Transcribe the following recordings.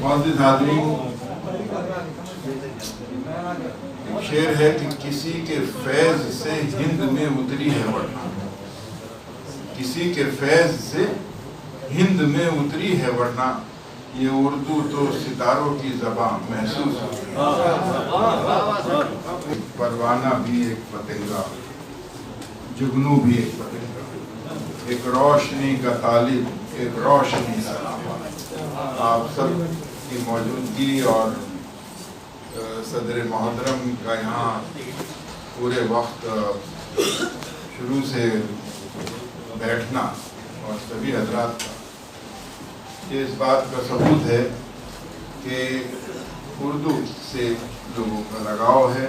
معزز حاضرین، شعر ہے کہ کسی کے فیض سے ہند میں اتری ہے ورنہ، کسی کے فیض سے ہند میں اتری ہے ورنہ، یہ اردو تو ستاروں کی زبان محسوس ہوتی۔ پروانہ بھی ایک پتنگا، جگنو بھی ایک پتنگا، ایک روشنی کا طالب، ایک روشنی سلام۔ آپ سب کی موجودگی اور صدر محترم کا یہاں پورے وقت شروع سے بیٹھنا اور سبھی حضرات کا یہ اس بات کا ثبوت ہے کہ اردو سے لوگوں کا لگاؤ ہے،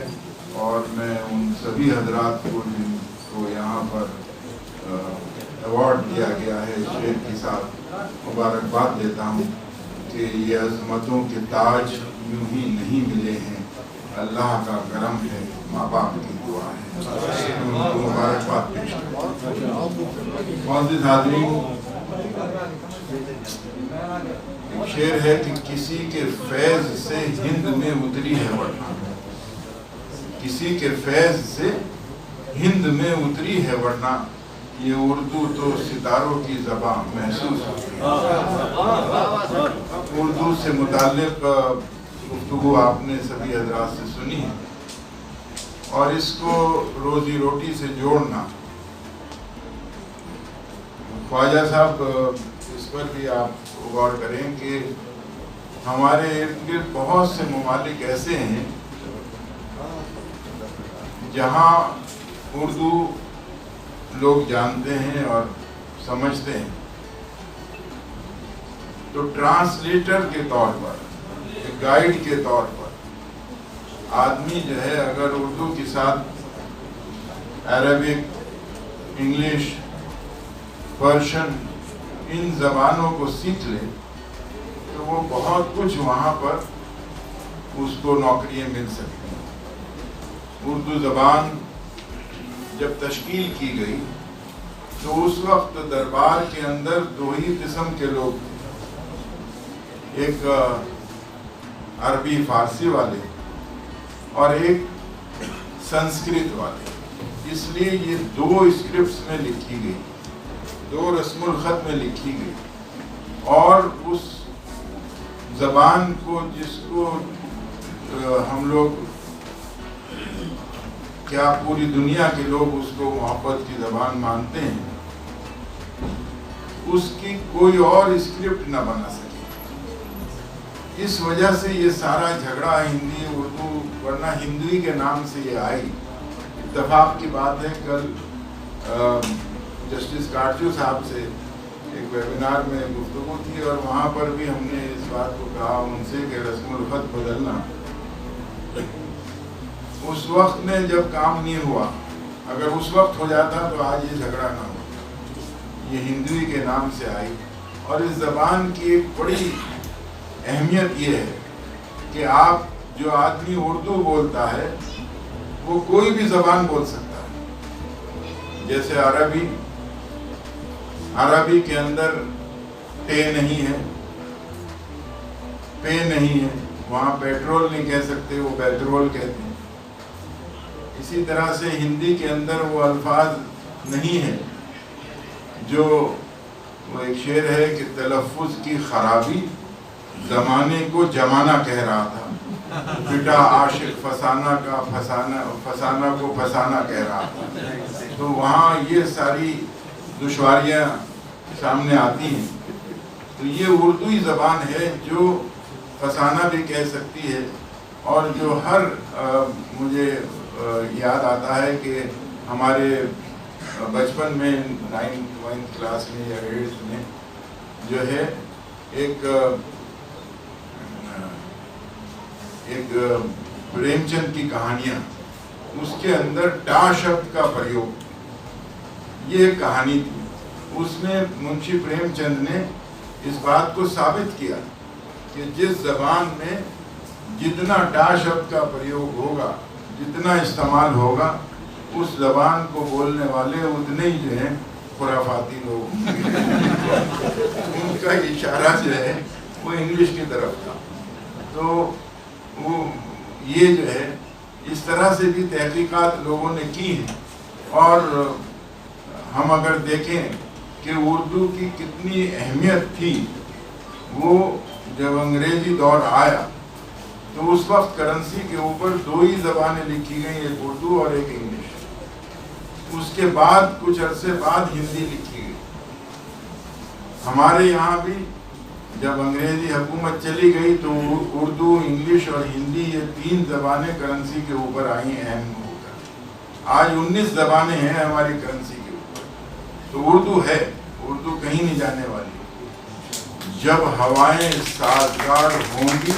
اور میں ان سبھی حضرات کو جن کو یہاں پر ایوارڈ دیا گیا ہے شعر کے ساتھ مبارکباد دیتا ہوں کہ یہ عظمتوں کے تاج یوں ہی نہیں ملے ہیں، اللہ کا کرم ہے، ماں باپ کی دعا ہے، ان کو مبارکباد پیش کرتا ہوں۔ معزز حاضرین، ایک شعر ہے کہ کسی کے فیض سے ہند میں اتری ہے ورنہ، کسی کے فیض سے ہند میں اتری ہے ورنہ، یہ اردو تو ستاروں کی زبان محسوس ہوتی ہے۔ اردو سے متعلق گفتگو آپ نے سبھی حضرات سے سنی ہے، اور اس کو روزی روٹی سے جوڑنا، خواجہ صاحب اس پر بھی آپ غور کریں کہ ہمارے ارد گرد بہت سے ممالک ایسے ہیں جہاں اردو لوگ جانتے ہیں اور سمجھتے ہیں، تو ٹرانسلیٹر کے طور پر، گائیڈ کے طور پر آدمی جو ہے اگر اردو کے ساتھ عربک، انگلش، پرشین ان زبانوں کو سیکھ لے تو وہ بہت کچھ وہاں پر اس کو نوکریاں مل سکتی ہیں۔ اردو زبان جب تشکیل کی گئی تو اس وقت دربار کے اندر دو ہی قسم کے لوگ تھے، ایک عربی فارسی والے اور ایک سنسکرت والے۔ اس لیے یہ دو اسکرپٹس میں لکھی گئی، دو رسم الخط میں لکھی گئی، اور اس زبان کو جس کو ہم لوگ کیا پوری دنیا کے لوگ اس کو محبت کی زبان مانتے ہیں، اس کی کوئی اور اسکرپٹ نہ بنا سکے۔ اس وجہ سے یہ سارا جھگڑا ہندی اردو، ورنہ ہندوی کے نام سے یہ آئی۔ اتفاق کی بات ہے، کل جسٹس کارچو صاحب سے ایک ویبینار میں گفتگو تھی، اور وہاں پر بھی ہم نے اس بات کو کہا ان سے کہ رسم الخط بدلنا اس وقت میں جب کام نہیں ہوا، اگر اس وقت ہو جاتا تو آج یہ جھگڑا نہ ہو۔ یہ ہندوی کے نام سے آئی، اور اس زبان کی ایک بڑی اہمیت یہ ہے کہ آپ جو آدمی اردو بولتا ہے وہ کوئی بھی زبان بول سکتا ہے۔ جیسے عربی کے اندر ٹے نہیں ہے، پے نہیں ہے، وہاں پیٹرول نہیں کہہ سکتے، وہ پیٹرول کہتے ہیں۔ اسی طرح سے ہندی کے اندر وہ الفاظ نہیں ہیں جو، وہ ایک شعر ہے کہ تلفظ کی خرابی زمانے کو جمانہ کہہ رہا تھا، بیٹا عاشق فسانہ کا فسانہ کو فسانہ کہہ رہا تھا۔ تو وہاں یہ ساری دشواریاں سامنے آتی ہیں۔ تو یہ اردوی زبان ہے جو فسانہ بھی کہہ سکتی ہے، اور جو ہر مجھے یاد آتا ہے کہ ہمارے بچپن میں 9th کلاس میں یا 8th میں جو ہے ایک پریم چند کی کہانیاں، اس کے اندر ٹا شبد کا پریوگ، یہ ایک کہانی تھی۔ اس میں منشی پریم چند نے اس بات کو ثابت کیا کہ جس زبان میں جتنا ٹا شبد کا پریوگ ہوگا، جتنا استعمال ہوگا، اس زبان کو بولنے والے اتنے ہی جو ہیں خرافاتی لوگ ان کا اشارہ جو ہے وہ انگلش کی طرف تھا۔ تو وہ یہ جو ہے اس طرح سے بھی تحقیقات لوگوں نے کی ہیں. اور ہم اگر دیکھیں کہ اردو کی کتنی اہمیت تھی، وہ جب انگریزی دور آیا تو اس وقت کرنسی کے اوپر 2 ہی زبانیں لکھی گئیں، ایک اردو اور ایک انگلش. اس کے بعد کچھ عرصے بعد ہندی لکھی گئی. ہمارے یہاں بھی جب انگریزی حکومت چلی گئی تو اردو، انگلش اور ہندی یہ 3 زبانیں کرنسی کے اوپر آئی ہیں اہم ہو کر. آج 19 زبانیں ہیں ہماری کرنسی کے اوپر. تو اردو ہے، اردو کہیں نہیں جانے والی. جب ہوائیں سازگار ہوں گی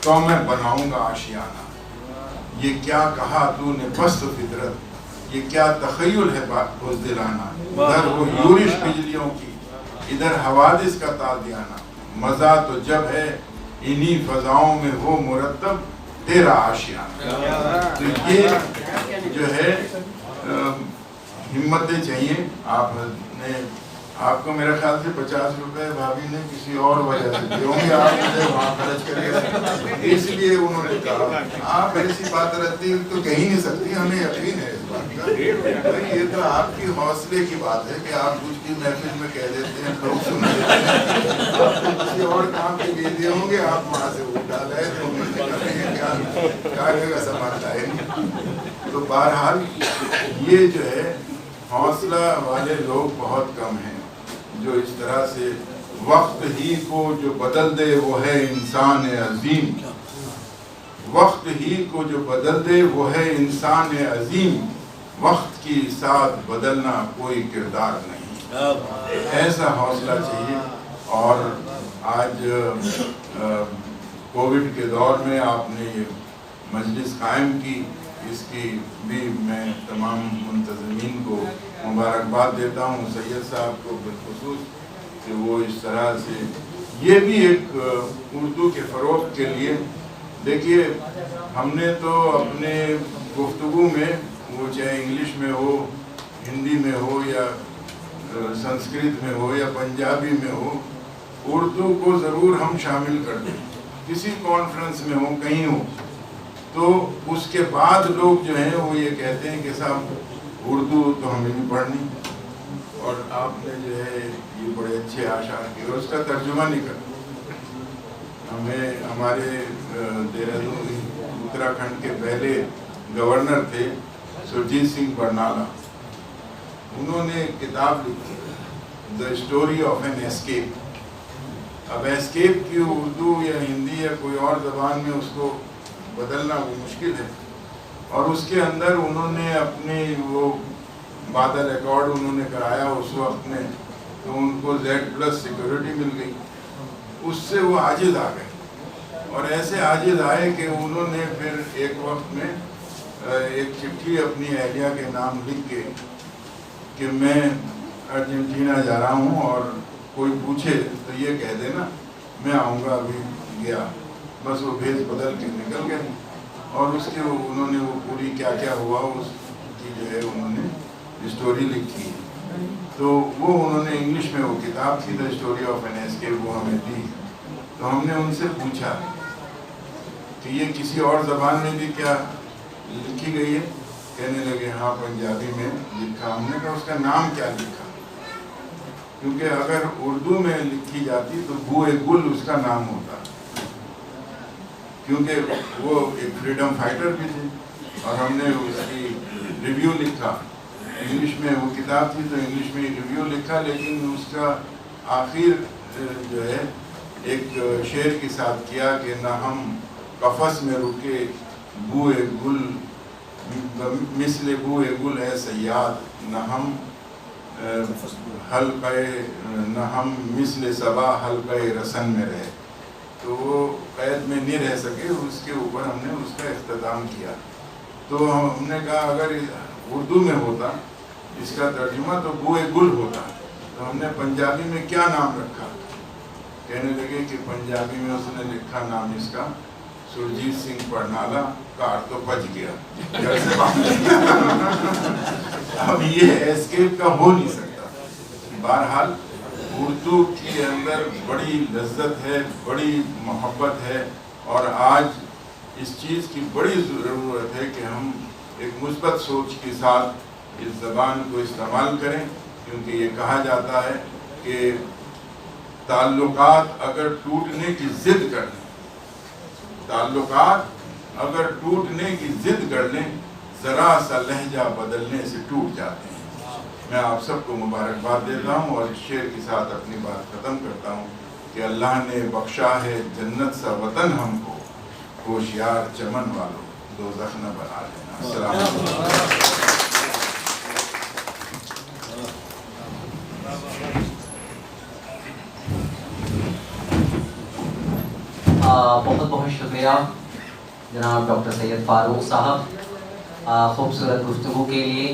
تو میں بناؤں گا آشیانہ. یہ کیا کہا تو نے پست فطرت، یہ کیا تخیل ہے بزدلانہ. ادھر وہ یورش بجلیوں کی، ادھر حوادث کا تازیانہ. مزہ تو جب ہے انہی فضاؤں میں وہ مرتب تیرا آشیانہ. تو یہ جو ہے ہمتیں چاہیے. آپ کو میرے خیال سے 50 روپے بھابھی نے کسی اور وجہ سے دیے ہوں گے، آپ مجھے وہاں خرچ کرے، اس لیے انہوں نے کہا. آپ ایسی بات رہتی تو کہیں نہیں سکتی، ہمیں یقین ہے اس بات کا. یہ تو آپ کی حوصلے کی بات ہے کہ آپ کچھ کی محفل میں کہہ دیتے ہیں، لوگ سن لیتے ہیں. آپ کو کسی اور کام کے لیے دیے ہوں گے، آپ وہاں سے اٹھا لائے تو انہوں نے کہا کیا جگہ سنبھالتا ہے. تو بہرحال یہ جو ہے حوصلہ والے لوگ بہت کم ہیں جو اس طرح سے وقت ہی کو جو بدل دے وہ ہے انسان عظیم. وقت ہی کو جو بدل دے وہ ہے انسان عظیم. وقت کی ساتھ بدلنا کوئی کردار نہیں. ایسا حوصلہ چاہیے. اور آج کووڈ کے دور میں آپ نے یہ مجلس قائم کی، اس کی بھی میں تمام منتظمین کو مبارکباد دیتا ہوں، سید صاحب کو بالخصوص کہ وہ اس طرح سے یہ بھی ایک اردو کے فروغ کے لیے. دیکھیے ہم نے تو اپنے گفتگو میں وہ چاہے انگلش میں ہو، ہندی میں ہو یا سنسکرت میں ہو یا پنجابی میں ہو، اردو کو ضرور ہم شامل کر دیں. کسی کانفرنس میں ہو، کہیں ہو، تو اس کے بعد لوگ جو ہیں وہ یہ کہتے ہیں کہ صاحب اردو تو ہمیں نہیں پڑھنی، اور آپ نے جو ہے یہ بڑے اچھے اشعار کیے اور اس کا ترجمہ نہیں کرتے. ہمیں ہمارے دہرادون اتراکھنڈ کے پہلے گورنر تھے سرجیت سنگھ برنالہ، انہوں نے ایک کتاب لکھی the story of an escape. اب ایسکیپ کی اردو یا ہندی یا کوئی اور زبان میں اس کو بدلنا وہ مشکل ہے. اور اس کے اندر انہوں نے اپنی وہ بادل ریکارڈ انہوں نے کرایا اس وقت میں، تو ان کو Z+ سیکورٹی مل گئی. اس سے وہ عاجز آ گئے، اور ایسے عاجز آئے کہ انہوں نے پھر ایک وقت میں ایک چٹھی اپنی اہلیہ کے نام لکھ کے کہ میں ارجنٹینا جا رہا ہوں اور کوئی پوچھے تو یہ کہہ دینا میں آؤں گا، ابھی گیا. بس وہ بھیج بدل کے نکل گئے. اور اس کے انہوں نے وہ پوری کیا کیا ہوا اس کی جو ہے انہوں نے اسٹوری لکھی. تو وہ انہوں نے انگلش میں وہ کتاب تھی the story of an escape, وہ ہمیں دی. تو ہم نے ان سے پوچھا کہ یہ کسی اور زبان میں بھی کیا لکھی گئی ہے؟ کہنے لگے ہاں پنجابی میں لکھا. ہم نے کہا اس کا نام کیا لکھا؟ کیونکہ اگر اردو میں لکھی جاتی تو بوئے گل اس کا نام ہوتا، کیونکہ وہ ایک فریڈم فائٹر بھی تھے. اور ہم نے اس کی ریویو لکھا، انگلش میں وہ کتاب تھی تو انگلش میں ریویو لکھا، لیکن اس کا آخر جو ہے ایک شعر کے ساتھ کیا کہ نہ ہم قفس میں رکے بوئے گل مثل بوئے گل ہے صیاد، نہ ہم نہ ہم مثل صبا حلقہ رسن میں رہے. تو وہ قید میں نہیں رہ سکے، اس کے اوپر ہم نے اس کا اختتام کیا. تو ہم نے کہا اگر اردو میں ہوتا اس کا ترجمہ تو بوئے گل ہوتا. تو ہم نے پنجابی میں کیا نام رکھا؟ کہنے لگے کہ پنجابی میں اس نے لکھا نام اس کا سرجیت سنگھ برنالہ، کار تو بچ گیا. اب یہ ایسکیپ کا ہو نہیں سکتا. بہرحال اردو کے اندر بڑی لذت ہے، بڑی محبت ہے. اور آج اس چیز کی بڑی ضرورت ہے کہ ہم ایک مثبت سوچ کے ساتھ اس زبان کو استعمال کریں، کیونکہ یہ کہا جاتا ہے کہ تعلقات اگر ٹوٹنے کی ضد کر لیں، تعلقات اگر ٹوٹنے کی ضد کر لیں، ذرا سا لہجہ بدلنے سے ٹوٹ جاتے ہیں۔ میں آپ سب کو مبارکباد دیتا ہوں اور اس شعر کے ساتھ اپنی بات ختم کرتا ہوں کہ اللہ نے بخشا ہے جنت سا وطن ہم کو، ہوشیار چمن والوں دوزخ نہ بنا لینا۔ السلام علیکم۔ بہت بہت شکریہ جناب ڈاکٹر سید فاروق صاحب خوبصورت گفتگو کے لیے۔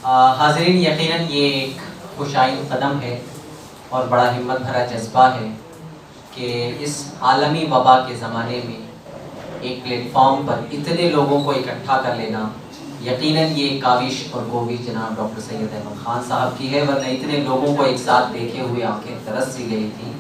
حاضرین، یقیناً یہ ایک خوشائن قدم ہے اور بڑا ہمت بھرا جذبہ ہے کہ اس عالمی وبا کے زمانے میں ایک پلیٹ فارم پر اتنے لوگوں کو اکٹھا کر لینا، یقیناً یہ کاوش اور کوشش جناب ڈاکٹر سید احمد خان صاحب کی ہے، ورنہ اتنے لوگوں کو ایک ساتھ دیکھے ہوئے آنکھیں ترس سی گئی تھیں۔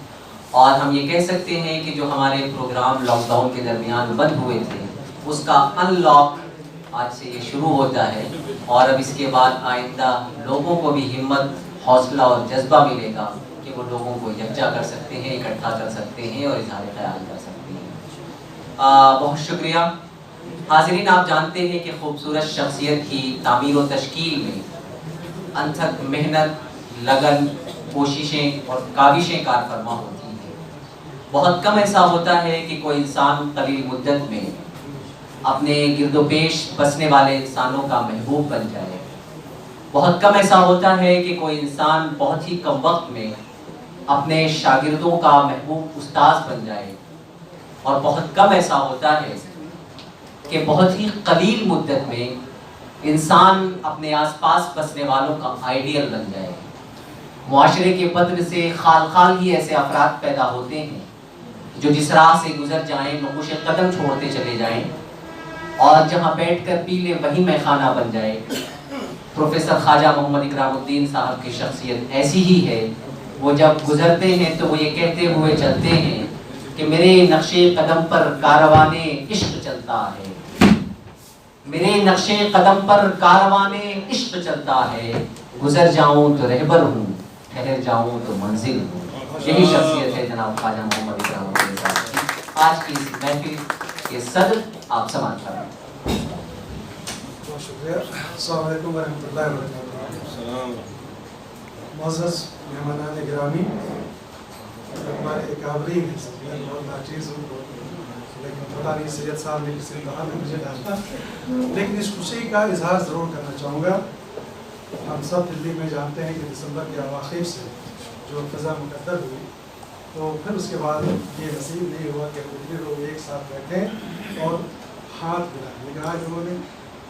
اور ہم یہ کہہ سکتے ہیں کہ جو ہمارے پروگرام لاک ڈاؤن کے درمیان بند ہوئے تھے، اس کا ان لاک آج سے یہ شروع ہوتا ہے، اور اب اس کے بعد آئندہ لوگوں کو بھی ہمت، حوصلہ اور جذبہ ملے گا کہ وہ لوگوں کو یکجا کر سکتے ہیں، اکٹھا کر سکتے ہیں اور اظہار خیال کر سکتے ہیں۔ بہت شکریہ۔ حاضرین، آپ جانتے ہیں کہ خوبصورت شخصیت کی تعمیر و تشکیل میں انتھک محنت، لگن، کوششیں اور کاوشیں کار فرما ہوتی ہیں۔ بہت کم ایسا ہوتا ہے کہ کوئی انسان قلیل مدت میں اپنے گرد و پیش بسنے والے انسانوں کا محبوب بن جائے۔ بہت کم ایسا ہوتا ہے کہ کوئی انسان بہت ہی کم وقت میں اپنے شاگردوں کا محبوب استاذ بن جائے، اور بہت کم ایسا ہوتا ہے کہ بہت ہی قلیل مدت میں انسان اپنے آس پاس بسنے والوں کا آئیڈیل بن جائے۔ معاشرے کے بدر سے خال خال ہی ایسے افراد پیدا ہوتے ہیں جو جس راہ سے گزر جائیں نقوش قدم چھوڑتے چلے جائیں، اور جہاں بیٹھ کر پی لے وہی میخانہ بن جائے۔ پروفیسر خواجہ محمد اکرام الدین صاحب کی شخصیت ایسی ہی ہے۔ وہ جب گزرتے ہیں تو وہ یہ کہتے ہوئے چلتے ہیں کہ میرے نقش قدم پر کاروان عشق چلتا ہے، میرے نقش قدم پر کاروان عشق چلتا ہے، گزر جاؤں تو رہبر ہوں، ٹھہر جاؤں تو منزل ہوں۔ یہی شخصیت ہے جناب خواجہ محمد اکرام الدین صاحب کی۔ آج کی اس محفل کے صدر آپ سماعت فرمائیں۔ بہت شکریہ۔ السلام علیکم ورحمۃ اللہ وبرکاتہ۔ معزز مہمانان گرامی، ہمارے اکابرین ہیں، بہت ناچیز ہوں، لیکن پتہ نہیں سید صاحب نے کس کہا میں مجھے ڈالتا، لیکن اس خوشی کا اظہار ضرور کرنا چاہوں گا۔ ہم سب دلی میں جانتے ہیں کہ دسمبر کے اواخر سے جو فضا مقدر ہوئی، تو پھر اس کے بعد یہ نصیب نہیں ہوا کہ دلی لوگ ایک ساتھ بیٹھیں اور ہاتھ ملائیں، لیکن آج انہوں نے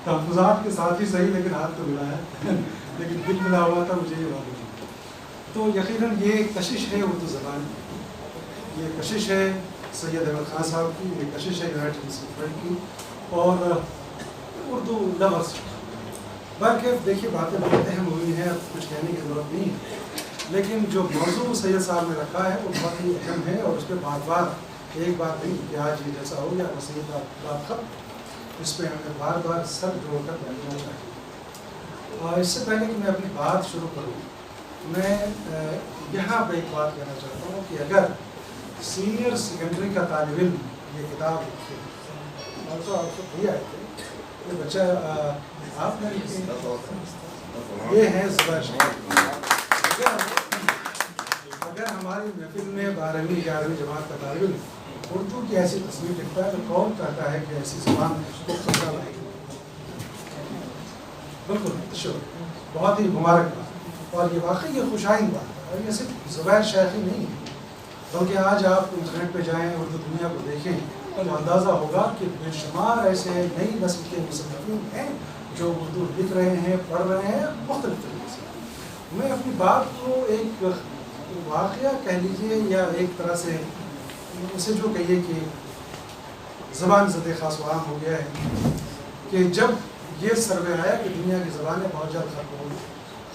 تحفظات کے ساتھ ہی صحیح لیکن ہاتھ تو ملایا، لیکن دل ملا ہوا تھا، مجھے یہ معلوم ہے۔ تو یقیناً یہ کشش ہے اردو زبان کی، یہ کشش ہے سید احمد خان صاحب کی، یہ کشش ہے یونائٹڈ مسلم فرنٹ کی، اور اردو لفظ بلکہ دیکھیے باتیں بہت اہم ہوئی ہیں، اب کچھ کہنے کی ضرورت نہیں ہے، لیکن جو موضوع سید صاحب نے رکھا ہے وہ بہت ہی اہم ہے، اور اس پہ بار بار ایک بار نہیں کہ آج یہ جیسا ہو گیا سید بات ختم، اس پہ ہمیں بار بار سر جوڑ کر بیٹھنا چاہیے۔ اور اس سے پہلے کہ میں اپنی بات شروع کروں، میں یہاں پہ ایک بات کہنا چاہتا ہوں کہ اگر سینئر سیکنڈری کا طالب علم یہ کتاب لکھے، آپ کو بھیا ہے یہ بچہ آپ نے یہ ہے زبیر شاہ، اگر ہماری محفل میں 12ویں 11ویں جماعت کا طالب علم اردو کی ایسی تصویر لکھتا ہے تو کون کہتا ہے کہ ایسی زبان کو خطرہ لائے گی؟ بالکل بہت ہی مبارک بات، اور یہ واقعی یہ خوشائن بات ہے، اور یہ صرف زبیر شیخی نہیں ہے، بلکہ آج آپ انٹرنیٹ پہ جائیں اردو دنیا کو دیکھیں تو اندازہ ہوگا کہ بے شمار ایسے نئی نسل کے مصنفین ہیں جو اردو لکھ رہے ہیں، پڑھ رہے ہیں مختلف طریقے سے۔ میں اپنی بات کو ایک واقعہ کہہ لیجیے یا ایک طرح سے اسے جو کہیے کہ زبان زد خاص و عام ہو گیا ہے کہ جب یہ سروے آیا کہ دنیا کی زبانیں بہت جلد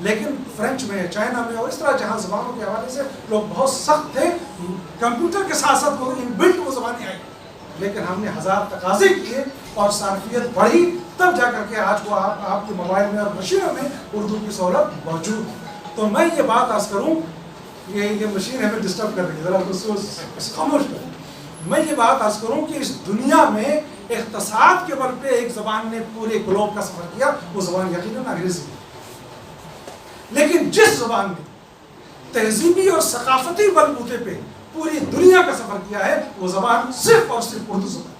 لیکن فرینچ میں، چائنا میں اور اس طرح جہاں زبانوں کے حوالے سے لوگ بہت سخت تھے، کمپیوٹر کے ساتھ ساتھ وہ ان بلٹ وہ زبانیں آئی، لیکن ہم نے ہزار تقاضے کیے اور صارفیت بڑھی، تب جا کر کے آج وہ آپ کے موبائل میں اور مشینوں میں اردو کی سہولت موجود ہے۔ تو میں یہ بات عرض کروں، یہ مشین ہمیں ڈسٹرب کر رہی ہے، ذرا اس خاموش کریں۔ میں یہ بات عرض کروں کہ اس دنیا میں اقتصاد کے بل پہ ایک زبان نے پورے گلوب کا سفر کیا، وہ زبان یقیناً انگریزی ہے، لیکن جس زبان نے تہذیبی اور ثقافتی بلبوتے پہ پوری دنیا کا سفر کیا ہے، وہ زبان صرف اور صرف اردو زبان۔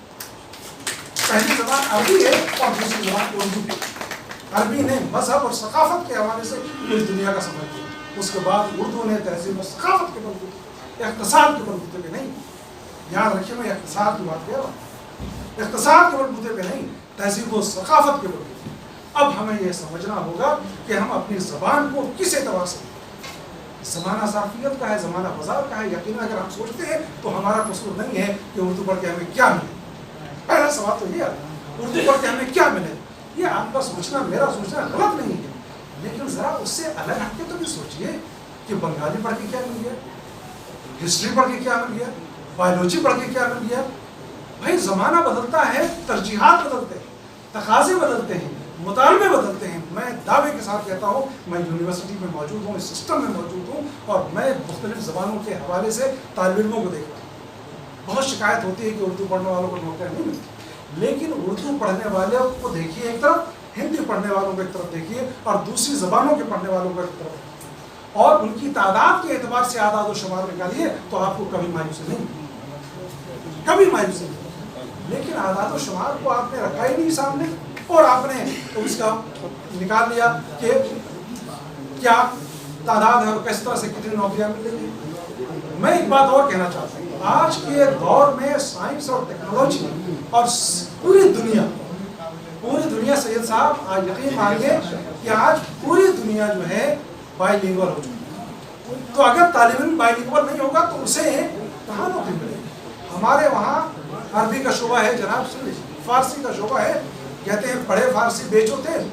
پہلی زبان عربی ہے اور دوسری زبان اردو۔ عربی نے مذہب اور ثقافت کے حوالے سے پوری دنیا کا سفر کیا، اس کے بعد اردو نے تہذیب اور ثقافت کے بلبوتے، اقتصاد کے بلبوتے پہ نہیں، یاد رکھیے میں اقتصاد کی بات کر رہا ہوں، اقتصاد کے بلبوتے پہ نہیں، تہذیب و ثقافت کے بلبوتے۔ اب ہمیں یہ سمجھنا ہوگا کہ ہم اپنی زبان کو کس اعتبار سے، زمانہ صارفیت کا ہے، زمانہ بازار کا ہے، یقیناً اگر ہم سوچتے ہیں تو ہمارا قصور نہیں ہے کہ اردو پڑھ کے ہمیں کیا ملے۔ پہلا سوال تو یہ ہے اردو پڑھ کے ہمیں کیا ملے۔ یہ آپ کا سوچنا، میرا سوچنا غلط نہیں ہے، لیکن ذرا اس سے الگ ہٹ کے تو بھی سوچئے کہ بنگالی پڑھ کے کیا مل گیا، ہسٹری پڑھ کے کیا مل گیا، بایولوجی پڑھ کے کیا مل گیا۔ بھائی زمانہ بدلتا ہے، ترجیحات بدلتے ہیں، تقاضے بدلتے ہیں، مطالبے بدلتے ہیں۔ میں دعوے کے ساتھ کہتا ہوں، میں یونیورسٹی میں موجود ہوں، اس سسٹم میں موجود ہوں، اور میں مختلف زبانوں کے حوالے سے طالب علموں کو دیکھ رہا ہوں۔ بہت شکایت ہوتی ہے کہ اردو پڑھنے والوں کو موقع نہیں ملتی، لیکن اردو پڑھنے والوں کو دیکھیے ایک طرف، ہندی پڑھنے والوں کو ایک طرف دیکھیے، اور دوسری زبانوں کے پڑھنے والوں کو ایک طرف، اور ان کی تعداد کے اعتبار سے اعداد و شمار نکالیے تو آپ کو کبھی مایوسی نہیں، کبھی مایوسی نہیں۔ لیکن اعداد و شمار کو آپ نے رکھا ہی نہیں سامنے، اور آپ نے اس کا نکال لیا کہ کیا تعداد ہے اور کس طرح سے کتنی نوکریاں ملیں گی۔ میں ایک بات اور کہنا چاہتا ہوں، آج کے دور میں سائنس اور ٹیکنالوجی اور پوری دنیا سید صاحب آج یقین مانیے کہ آج پوری دنیا جو ہے بائی لنگول ہو چکی ہے۔ تو اگر طالب علم بائی لنگول نہیں ہوگا تو اسے کہاں نوکری ملے گی؟ ہمارے وہاں عربی کا شعبہ ہے جناب، سن لیجیے، فارسی کا شعبہ ہے، کہتے ہیں پڑھے فارسی بیچو تیل،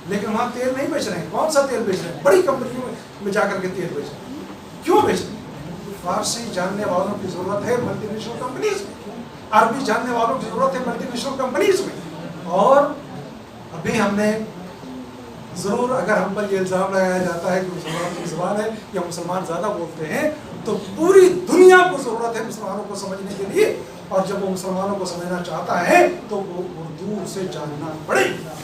لیکن وہاں تیل نہیں بیچ رہے ہیں۔ کون سا تیل بیچ رہے ہیں؟ بڑی کمپنیوں میں جا کر کے تیل بیچ رہے ہیں۔ کیوں بیچ رہے ہیں؟ فارسی جاننے والوں کی ضرورت ہے ملٹی نیشنل کمپنیز میں، عربی جاننے والوں کی ضرورت ہے ملٹی نیشنل کمپنیز میں۔ اور ابھی ہم نے ضرور، اگر ہم پر یہ الزام لگایا جاتا ہے کہ مسلمان کی زبان ہے یا مسلمان زیادہ بولتے ہیں، تو پوری دنیا کو ضرورت ہے مسلمانوں کو سمجھنے کے لیے، اور جب وہ مسلمانوں کو سمجھنا چاہتا ہے تو وہ اردو سے جاننا پڑے گا۔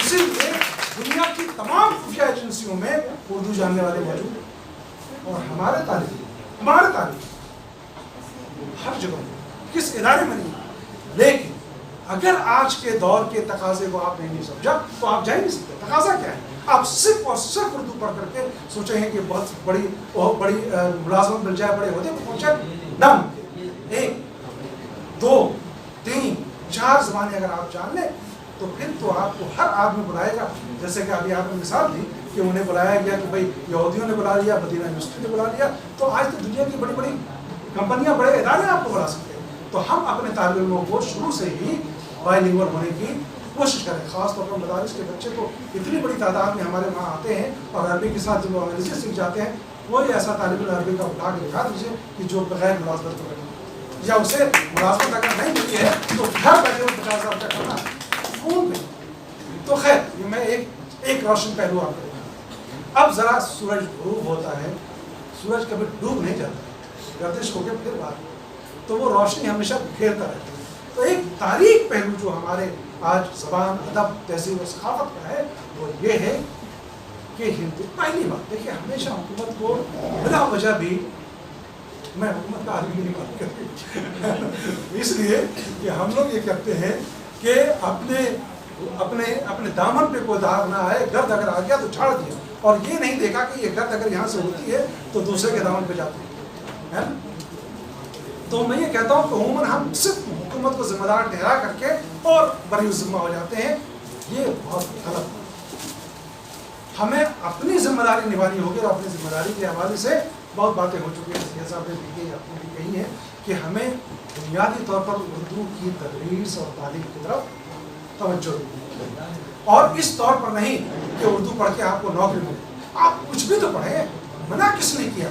اسی لیے دنیا کی تمام خفیہ ایجنسیوں میں اردو جاننے والے موجود ہیں، اور ہمارے طالب ہر جگہ، کس ادارے میں نہیں۔ لیکن اگر آج کے دور کے تقاضے کو آپ نے نہیں سمجھا تو آپ جا ہی نہیں سکتے۔ تقاضا کیا ہے؟ آپ صرف اور صرف اردو پڑھ کر کے سوچیں گے کہ بہت بڑی ملازمت مل جائے، بڑے عہدے پہ پہنچے، ناممکن۔ 1 2 3 4 زبانیں اگر آپ جان لیں تو پھر تو آپ کو ہر آدمی بلائے گا۔ جیسے کہ ابھی آپ نے مثال دی کہ انہیں بلایا گیا کہ بھائی یہودیوں نے بلا لیا، مدینہ یونیورسٹی نے بلا لیا، تو آج تو دنیا کی بڑی بڑی کمپنیاں، بڑے ادارے آپ کو بلا سکتے ہیں۔ تو ہم اپنے طالب علموں کو شروع سے ہی بائی لنگول ہونے کی کوشش کریں۔ خاص طور پر مدارس کے بچے تو اتنی بڑی تعداد میں ہمارے وہاں آتے ہیں، اور عربی کے ساتھ جب وہ انگریزی سیکھ جاتے ہیں، کوئی ایسا طالب علم عربی کا اٹھا کے دکھا دیجیے کہ جو بغیر ملازمت کرے، یا اسے ملازمت اگر نہیں ملی ہے تو گھر بیٹھے وہ 50,000 روپیہ کرنا فون پہ۔ تو خیر، یہ میں ایک روشن پہلو آپ کو۔ اب ذرا سورج غروب ہوتا ہے، سورج کبھی ڈوب نہیں جاتا، گردش ہو کے پھر بات، تو وہ روشنی ہمیشہ بکھیرتا رہتا ہے۔ تو ایک تاریخ پہلو جو ہمارے آج زبان، ادب، تہذیب و ثقافت کا ہے، وہ یہ ہے کہ ہندو، پہلی بات دیکھیے، ہمیشہ حکومت کو بلا وجہ بھی، میں حکومت کا آدمی نہیں بات کرتی، اس لیے کہ ہم لوگ یہ کرتے ہیں کہ اپنے دامن پہ کوئی داغ نہ آئے، گرد اگر آ گیا تو جھاڑ دیا، اور یہ نہیں دیکھا کہ یہ گرد اگر یہاں سے ہوتی ہے تو دوسرے کے دامن پہ جاتی ہے۔ تو میں یہ کہتا ہوں کہ عموماً ہم صرف حکومت کو ذمہ دار ٹھہرا کر کے اور بری ذمہ ہو جاتے ہیں، یہ بہت غلط ہے۔ ہمیں اپنی ذمہ داری نبھانی ہوگی، اور اپنی ذمہ داری کے حوالے سے بہت باتیں ہو چکی ہیں، سید صاحب نے بھی کہی، آپ نے بھی کہی ہے کہ ہمیں بنیادی طور پر اردو کی تدریس اور تعلیم کی طرف توجہ دینی ہے۔ اور اس طور پر نہیں کہ اردو پڑھ کے آپ کو نوکری ملے. آپ کچھ بھی تو پڑھیں. منع کس نے کیا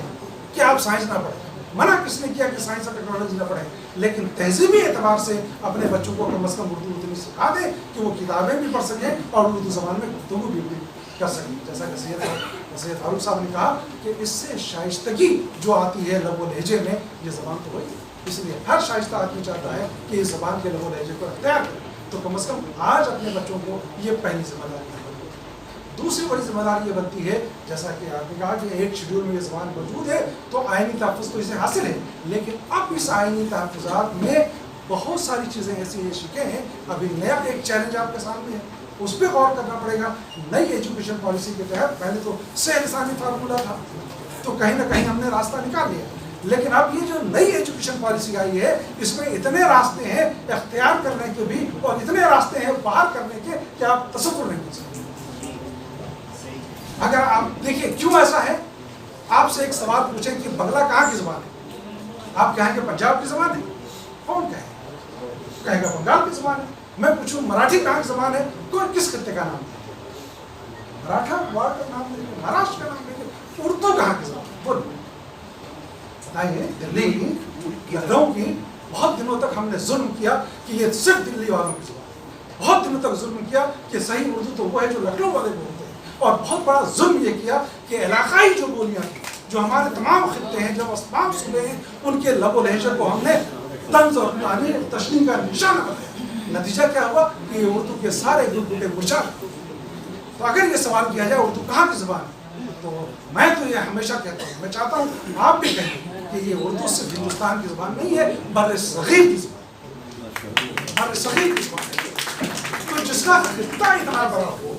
کہ آپ سائنس نہ پڑھیں؟ منع کس نے کیا کہ سائنس اور ٹیکنالوجی نہ پڑھیں؟ لیکن تہذیبی اعتبار سے اپنے بچوں کو کم از کم اردو اتنی سکھا دیں کہ وہ کتابیں بھی پڑھ سکیں اور اردو زبان میں گفتگو بھی کر سکیں. جیسا کہ سید فاروق صاحب نے کہا کہ اس سے شائستگی جو آتی ہے لب و لہجے میں, یہ زبان تو ہوئی. اس لیے ہر شائستہ آدمی چاہتا ہے کہ اس زبان کے لب و لہجے کو اختیار کرے. تو کم از کم آج اپنے بچوں کو یہ پہلی ذمہ داری ہے. دوسری بڑی ذمہ داری یہ بنتی ہے, جیسا کہ آپ نے کہا کہ ایک شیڈول میں یہ زبان موجود ہے تو آئینی تحفظ تو اسے حاصل ہے, لیکن اب اس آئینی تحفظات میں بہت ساری چیزیں ایسی شکیں ہیں. ابھی نیا ایک چیلنج آپ کے سامنے ہے, اس پہ غور کرنا پڑے گا. نئی ایجوکیشن پالیسی کے تحت پہلے تو سہ لسانی فارمولہ تھا, تو کہیں نہ کہیں ہم نے راستہ نکال لیا, لیکن اب یہ جو نئی ایجوکیشن پالیسی آئی ہے اس میں اتنے راستے ہیں اختیار کرنے کے بھی اور اتنے راستے ہیں باہر کرنے کے کہ آپ تصور نہیں کر سکتے. اگر آپ دیکھیے کیوں ایسا ہے, آپ سے ایک سوال پوچھیں کہ بنگلہ کہاں کی زبان ہے, آپ کہیں گے پنجاب کی زبان ہے. کون کہے گا بنگال کی زبان ہے. میں پوچھوں مراٹھی کہاں کی زبان ہے, کون کس خطے کا نام ہے؟ مراٹھا واڑ کا نام لے لیں, مہاراشٹر کا نام لے لیں. اردو کہاں کی زبان ہے بولو بتائیے. دلی کی لکھنؤ کی بہت دنوں تک ہم نے ظلم کیا کہ یہ صرف دلی والوں کی زبان ہے. بہت دنوں تک ظلم کیا کہ صحیح اردو تو وہ ہے جو لکھنؤ والے بولتے ہیں, اور بہت بڑا ظلم یہ کیا کہ علاقائی جو بولیاں تھیں جو ہمارے تمام خطے ہیں, جو تمام صوبے ہیں, ان کے لب و لہجے کو ہم نے طنز اور تشنیع کا نشانہ بنایا. نتیجہ کیا ہوا کہ یہ اردو کے سارے گل مرچا. تو اگر یہ سوال کیا جائے اردو کہاں کی زبان ہے, تو میں تو یہ ہمیشہ کہتا ہوں, میں چاہتا ہوں آپ بھی کہیں کہ یہ اردو صرف ہندوستان کی زبان نہیں ہے, بر صغیر کی زبان, بر صغیر کی زبان ہے. تو جس کا خطہ اتنا بڑا ہو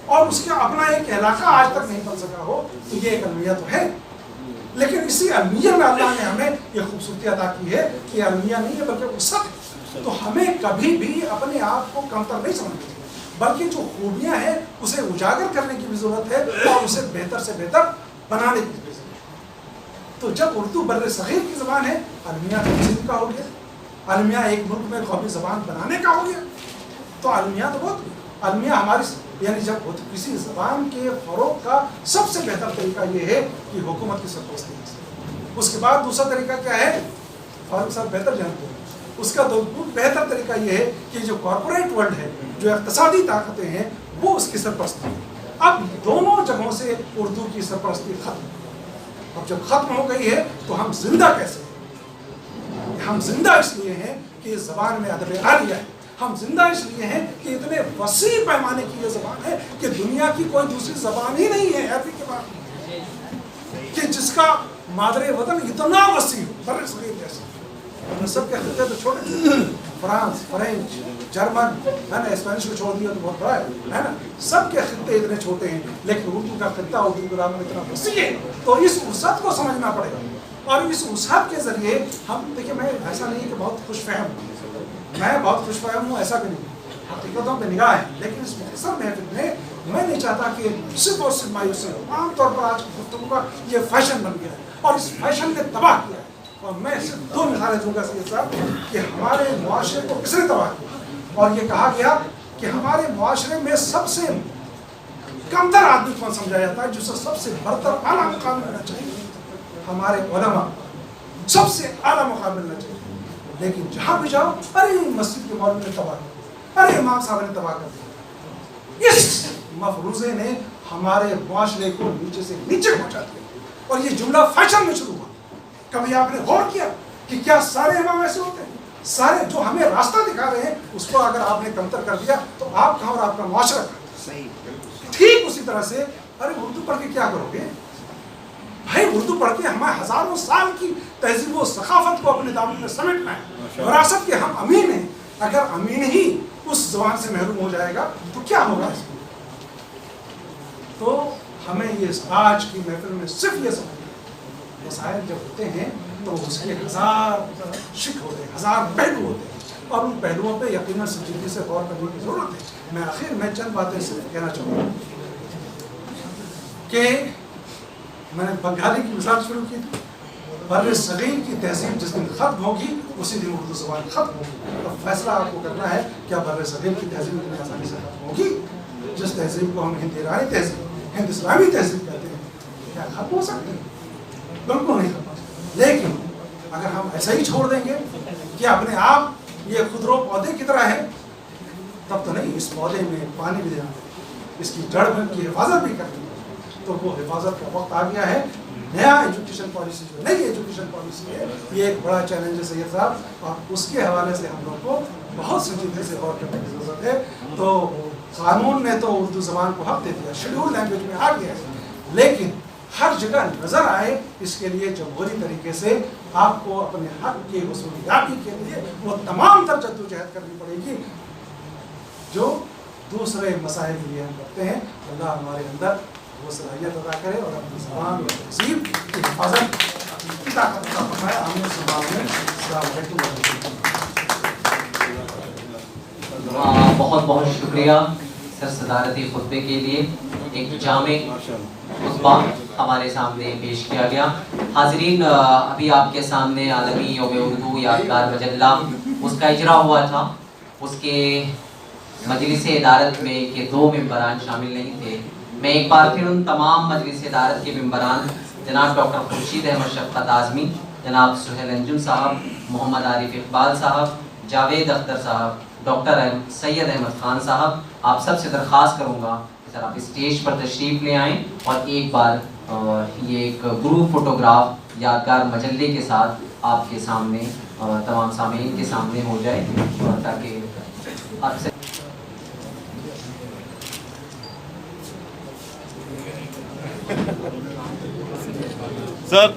اور اس کا اپنا ایک علاقہ آج تک نہیں بن سکا ہو, تو یہ ایک المیہ تو ہے. لیکن اسی المیہ میں اللہ نے ہمیں یہ خوبصورتی عطا کی ہے کہ یہ المیہ نہیں ہے بلکہ وسعت ہے. تو ہمیں کبھی بھی اپنے آپ کو کمتر نہیں سمجھنا چاہیے, بلکہ جو خوبیاں ہیں اسے اجاگر کرنے کی بھی ضرورت ہے اور اسے بہتر سے بہتر بنانے کی بھی ضرورت ہے. تو جب اردو بر صغیر کی زبان ہے, المیہ تنظیم کا ہو گیا, المیہ ایک ملک میں قومی زبان بنانے کا ہو گیا, تو المیہ تو بہت المیہ ہماری یعنی جب کسی زبان کے فروغ کا سب سے بہتر طریقہ یہ ہے کہ حکومت کی سرپرستی ہے. اس کے بعد دوسرا طریقہ کیا ہے, فاروق صاحب بہتر جانتے ہیں, اس کا بہتر طریقہ یہ ہے کہ جو کارپوریٹ ورلڈ ہے, جو اقتصادی طاقتیں ہیں, وہ اس کی سرپرستی ہے. اب دونوں جگہوں سے اردو کی سرپرستی ختم. اب جب ختم ہو گئی ہے تو ہم زندہ کیسے ہیں؟ ہم زندہ اس لیے ہیں کہ اس زبان میں ادب عالیہ ہے. ہم زندہ اس لیے ہیں کہ اتنے وسیع پیمانے کی یہ زبان ہے کہ دنیا کی کوئی دوسری زبان ہی نہیں ہے ایسی کے بعد کہ جس کا مادر وطن اتنا وسیع ہو. بر صغیر جیسے سب کے خطے تو چھوٹے, فرانس, فرینچ, جرمن ہے نا, اسپینش کو چھوڑ دیا تو بہت بڑا ہے نا, سب کے خطے اتنے چھوٹے ہیں, لیکن اردو کا خطہ اردو گرامر میں اتنا وسیع ہے. تو اس وسعت کو سمجھنا پڑے گا, اور اس وسعت کے ذریعے ہم دیکھیں, میں ایسا نہیں کہ بہت خوش فہم ہوں, میں بہت خوش فہم ہوں ایسا بھی نہیں, حقیقتوں پہ نگاہ ہے. لیکن اس مختصر محفل میں نہیں چاہتا کہ صرف اور صرف مایوسی ہو. عام طور پر آج کی گفتگو کا یہ فیشن بن گیا ہے اور اس فیشن نے تباہ کیا ہے. اور میں صرف دو مثالیں دوں گا سید صاحب کہ ہمارے معاشرے کو کس نے تباہ کیا. اور یہ کہا گیا کہ ہمارے معاشرے میں سب سے کمتر آدمی کون سمجھا جاتا ہے, جسے سب سے برتر اعلیٰ مقام ملنا چاہیے. ہمارے علماء سب سے اعلیٰ مقام ملنا چاہیے. لیکن جہاں بھی جاؤ, ارے مسجد کے مولوی نے تباہ کیا, ارے امام صاحب نے تباہ کر دیا. اس مفروضے نے ہمارے معاشرے کو نیچے سے نیچے پہنچا دیا. اور یہ جملہ فیشن میں شروع ہوا. کبھی آپ نے غور کیا کہ کیا سارے امام ایسے ہوتے ہیں؟ سارے جو ہمیں راستہ دکھا رہے ہیں اس کو اگر آپ نے کمتر کر دیا تو آپ کہاں اور آپ کا معاشرہ کہاں. ٹھیک اسی طرح سے ارے اردو پڑھ کے کیا کرو گے بھائی؟ اردو پڑھ کے ہمیں ہزاروں سال کی تہذیب و ثقافت کو اپنے دامن میں سمیٹنا ہے. وراثت کے ہم امین ہیں. اگر امین ہی اس زبان سے محروم ہو جائے گا تو کیا ہوگا اس میں؟ تو ہمیں یہ آج کی محفل میں صرف یہ سمجھنا ہے, مسائل جب ہوتے ہیں تو اس کے ہزار شک ہوتے ہیں, ہزار پہلو ہوتے ہیں, اور ان پہلوؤں پہ یقیناً سنجیدگی سے غور کرنے کی ضرورت ہے. میں آخر میں چند باتیں صرف کہنا چاہوں گا کہ میں نے بنگالی کی مثال شروع کی تھی. بر صغیر کی تہذیب جس دن ختم ہوگی اسی دن اردو زبان ختم ہوگی. اب فیصلہ آپ کو کرنا ہے کیا بر صغیر کی تہذیب اتنی آسانی سے ختم ہوگی؟ جس تہذیب کو ہم ہند ایرانی تہذیب، ہند اسلامی تہذیب کہتے ہیں، کیا ختم ہو سکتی ہے؟ بالکل نہیں ختم. لیکن اگر ہم ایسا ہی چھوڑ دیں گے کہ اپنے آپ یہ خودرو پودے کی طرح ہے، تب تو نہیں. اس پودے میں پانی بھی دینا، اس کی جڑ کی حفاظت بھی کرنی ہے. تو وہ حفاظت کا وقت آ گیا ہے. نیا ایجوکیشن پالیسی جو نئی ایجوکیشن پالیسی ہے، یہ ایک بڑا چیلنج ہے سید صاحب، اور اس کے حوالے سے ہم لوگ کو بہت سنجیدگی سے غور کرنے کی ضرورت ہے. تو قانون نے تو اردو زبان کو حق دے دیا، شیڈول لینگویج میں آ گیا ہے، لیکن ہر جگہ نظر آئے اس کے لیے جمہوری طریقے سے آپ کو اپنے حق کی وصولیابی کے لیے وہ تمام تر جدوجہد کرنی پڑے گی جو دوسرے مسائل کے لیے ہم کرتے ہیں. اللہ ہمارے اندر وہ صلاحیت ادا کرے اور اپنی زبان اور تہذیب کی حفاظت کی طاقت عطا فرمائے. آمین ثم آمین. السلام علیکم ورحمۃ اللہ. بہت بہت شکریہ سر صدارتی خطبے کے لیے. ایک جامع خطبہ ہمارے سامنے پیش کیا گیا. حاضرین، ابھی آپ کے سامنے عالمی یوم اردو یادگار مجلہ اس کا اجرا ہوا تھا. اس کے مجلس ادارت میں کے 2 ممبران شامل نہیں تھے. میں ایک بار پھر ان تمام مجلس ادارت کے ممبران جناب ڈاکٹر خورشید احمد شفقت اعظمی، جناب سہیل انجم صاحب، محمد عارف اقبال صاحب، جاوید اختر صاحب، ڈاکٹر سید احمد خان صاحب، آپ سب سے درخواست کروں گا کہ سر آپ اسٹیج پر تشریف لے آئیں اور ایک بار یہ ایک گروپ فوٹوگراف یادگار مجلے کے ساتھ آپ کے سامنے تمام سامعین کے سامنے ہو جائے، اور تاکہ آپ سے سر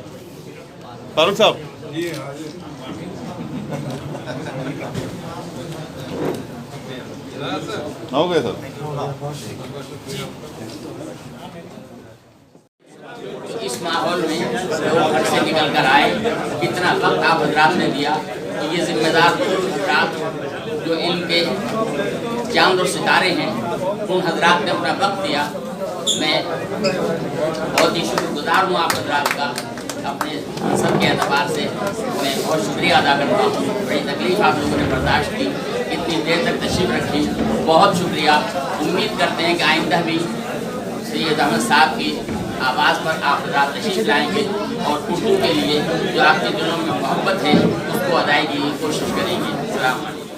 فاروق صاحب ہو گئے سر. اس ماحول میں لوگ گھر سے نکل کر آئے، کتنا وقت آپ حضرات نے دیا کہ یہ ذمہ دار حضرات جو علم کے چاند اور ستارے ہیں، ان حضرات نے اپنا وقت دیا. میں بہت ہی شکر گزار ہوں آپ حضرات کا. اپنے سب کے اعتبار سے میں بہت شکریہ ادا کرتا ہوں. بڑی تکلیف آپ لوگوں نے برداشت کی، اتنی دیر تک تشریف رکھی، بہت شکریہ. امید کرتے ہیں کہ آئندہ بھی سید احمد صاحب کی آواز پر آپ حضرات تشریف لائیں گے اور اردو کے لیے جو آپ کے دلوں میں محبت ہے اس کو ادائیگی کی کوشش کریں گے. السلام علیکم.